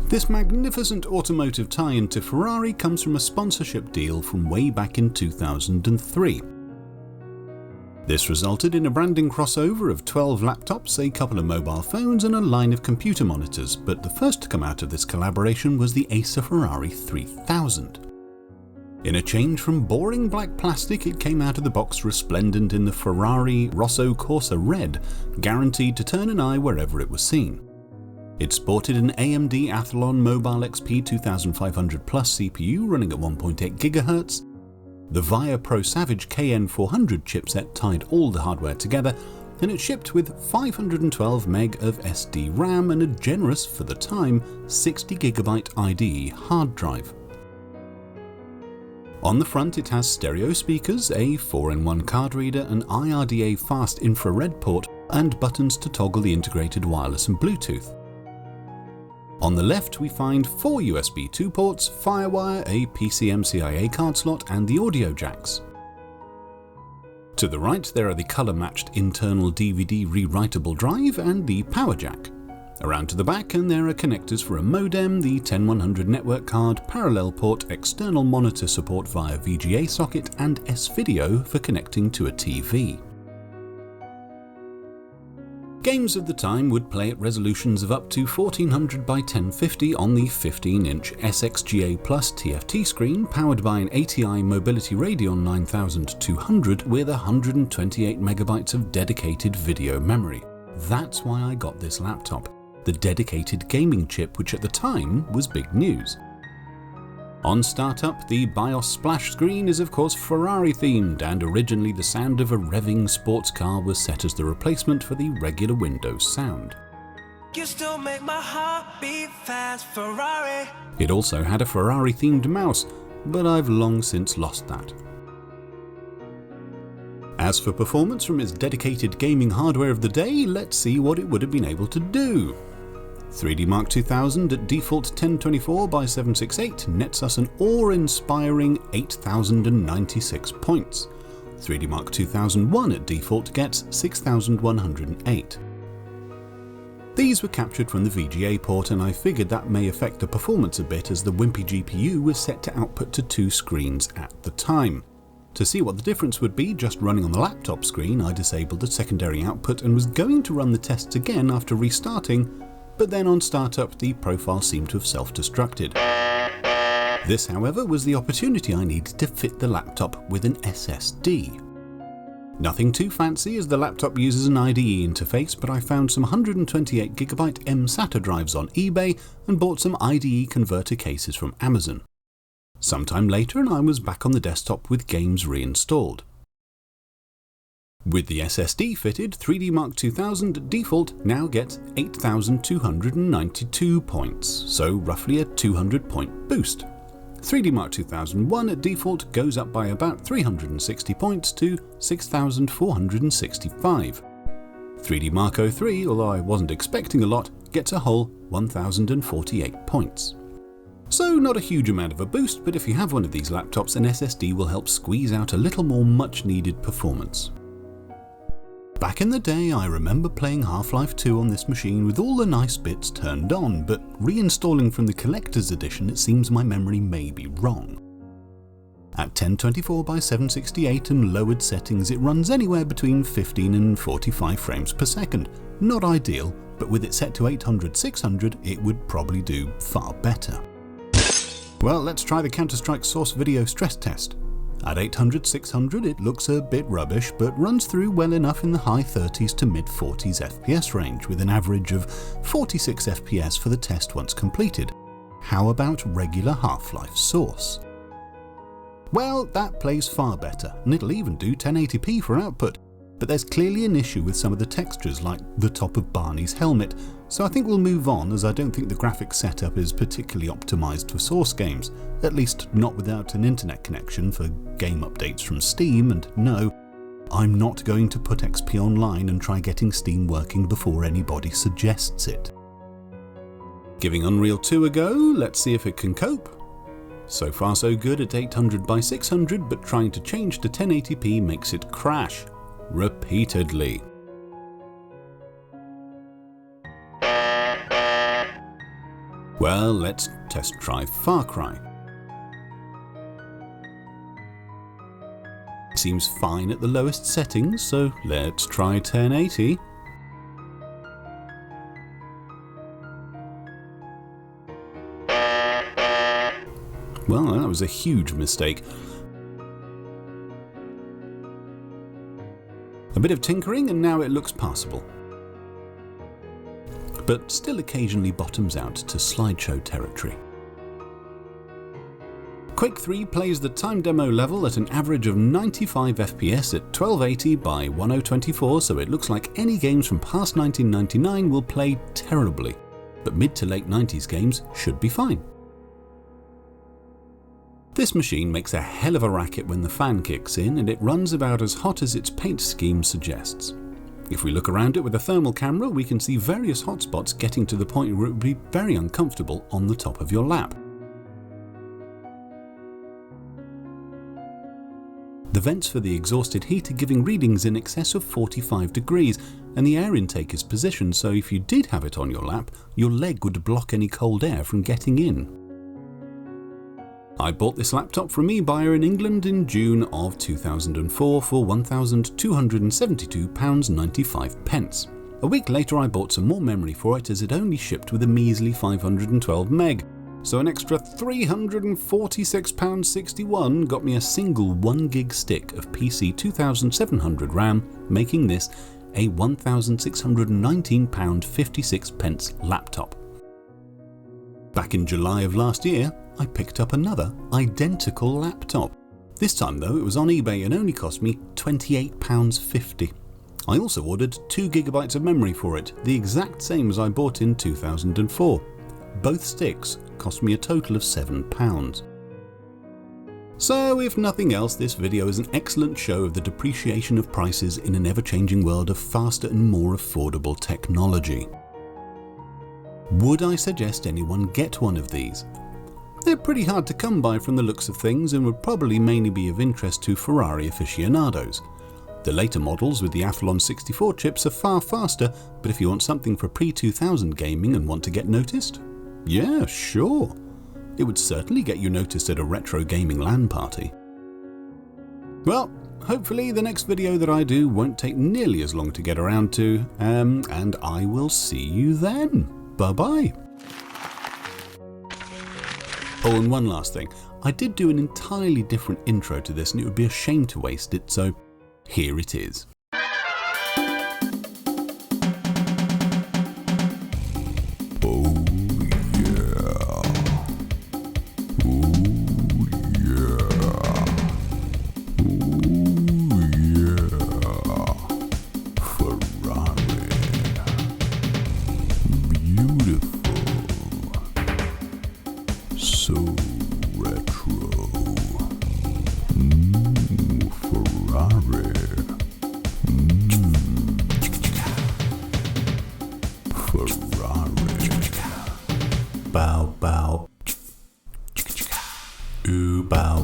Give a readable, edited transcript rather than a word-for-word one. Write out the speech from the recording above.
This magnificent automotive tie-in to Ferrari comes from a sponsorship deal from way back in 2003. This resulted in a branding crossover of 12 laptops, a couple of mobile phones and a line of computer monitors, but the first to come out of this collaboration was the Acer Ferrari 3000. In a change from boring black plastic, it came out of the box resplendent in the Ferrari Rosso Corsa Red, guaranteed to turn an eye wherever it was seen. It sported an AMD Athlon Mobile XP 2500 Plus CPU running at 1.8 GHz. The VIA Pro Savage KN400 chipset tied all the hardware together, and it shipped with 512 meg of SD RAM and a generous, for the time, 60GB IDE hard drive. On the front it has stereo speakers, a 4-in-1 card reader, an IRDA fast infrared port, and buttons to toggle the integrated wireless and Bluetooth. On the left we find 4 USB 2 ports, Firewire, a PCMCIA card slot, and the audio jacks. To the right there are the colour-matched internal DVD rewritable drive and the power jack. Around to the back and there are connectors for a modem, the 10100 network card, parallel port, external monitor support via VGA socket, and S-Video for connecting to a TV. Games of the time would play at resolutions of up to 1400 by 1050 on the 15-inch SXGA Plus TFT screen powered by an ATI Mobility Radeon 9200 with 128MB of dedicated video memory. That's why I got this laptop, the dedicated gaming chip, which at the time was big news. On startup, the BIOS splash screen is of course Ferrari themed, and originally the sound of a revving sports car was set as the replacement for the regular Windows sound. You still make my heart beat fast, Ferrari. It also had a Ferrari themed mouse, but I've long since lost that. As for performance from its dedicated gaming hardware of the day, let's see what it would have been able to do. 3D Mark 2000 at default 1024 by 768 nets us an awe-inspiring 8,096 points. 3D Mark 2001 at default gets 6,108. These were captured from the VGA port, and I figured that may affect the performance a bit as the wimpy GPU was set to output to 2 screens at the time. To see what the difference would be just running on the laptop screen, I disabled the secondary output and was going to run the tests again after restarting, but then on startup the profile seemed to have self-destructed. This, however, was the opportunity I needed to fit the laptop with an SSD. Nothing too fancy as the laptop uses an IDE interface, but I found some 128GB M-SATA drives on eBay and bought some IDE converter cases from Amazon. Sometime later and I was back on the desktop with games reinstalled. With the SSD fitted, 3D Mark 2000 at default now gets 8,292 points, so roughly a 200-point boost. 3D Mark 2001 at default goes up by about 360 points to 6,465. 3D Mark 03, although I wasn't expecting a lot, gets a whole 1,048 points. So not a huge amount of a boost, but if you have one of these laptops, an SSD will help squeeze out a little more much-needed performance. Back in the day, I remember playing Half-Life 2 on this machine with all the nice bits turned on, but reinstalling from the collector's edition it seems my memory may be wrong. At 1024 by 768 and lowered settings it runs anywhere between 15 and 45 frames per second. Not ideal, but with it set to 800/600 it would probably do far better. Well, let's try the Counter-Strike Source video stress test. At 800/600 it looks a bit rubbish, but runs through well enough in the high 30s to mid 40s FPS range, with an average of 46 FPS for the test once completed. How about regular Half-Life Source? Well, that plays far better, and it'll even do 1080p for output, but there's clearly an issue with some of the textures like the top of Barney's helmet, so I think we'll move on as I don't think the graphics setup is particularly optimised for Source games, at least not without an internet connection for game updates from Steam, and no, I'm not going to put XP online and try getting Steam working before anybody suggests it. Giving Unreal 2 a go, let's see if it can cope. So far so good at 800 by 600, but trying to change to 1080p makes it crash repeatedly. Well, let's test drive Far Cry. Seems fine at the lowest settings, so let's try 1080. Well, that was a huge mistake. A bit of tinkering and now it looks passable. But still occasionally bottoms out to slideshow territory. Quake 3 plays the time demo level at an average of 95 FPS at 1280 by 1024, so it looks like any games from past 1999 will play terribly, but mid to late 90s games should be fine. This machine makes a hell of a racket when the fan kicks in, and it runs about as hot as its paint scheme suggests. If we look around it with a thermal camera, we can see various hotspots getting to the point where it would be very uncomfortable on the top of your lap. The vents for the exhausted heat are giving readings in excess of 45 degrees, and the air intake is positioned so if you did have it on your lap, your leg would block any cold air from getting in. I bought this laptop from eBuyer in England in June of 2004 for £1,272.95. A week later I bought some more memory for it as it only shipped with a measly 512 meg, so an extra £346.61 got me a single 1GB stick of PC 2700 RAM, making this a £1,619.56 laptop. Back in July of last year, I picked up another identical laptop. This time though, it was on eBay and only cost me £28.50. I also ordered 2GB of memory for it, the exact same as I bought in 2004. Both sticks cost me a total of £7. So if nothing else, this video is an excellent show of the depreciation of prices in an ever-changing world of faster and more affordable technology. Would I suggest anyone get one of these? They're pretty hard to come by from the looks of things and would probably mainly be of interest to Ferrari aficionados. The later models with the Athlon 64 chips are far faster, but if you want something for pre-2000 gaming and want to get noticed, yeah, sure. It would certainly get you noticed at a retro gaming LAN party. Well, hopefully the next video that I do won't take nearly as long to get around to, and I will see you then. Bye-bye. Oh, and one last thing. I did do an entirely different intro to this and it would be a shame to waste it, so here it is. Oh yeah. Oh yeah. Oh yeah. Ferrari. Beautiful. So retro. Ferrari. Ferrari. Bow bow. Ooh bow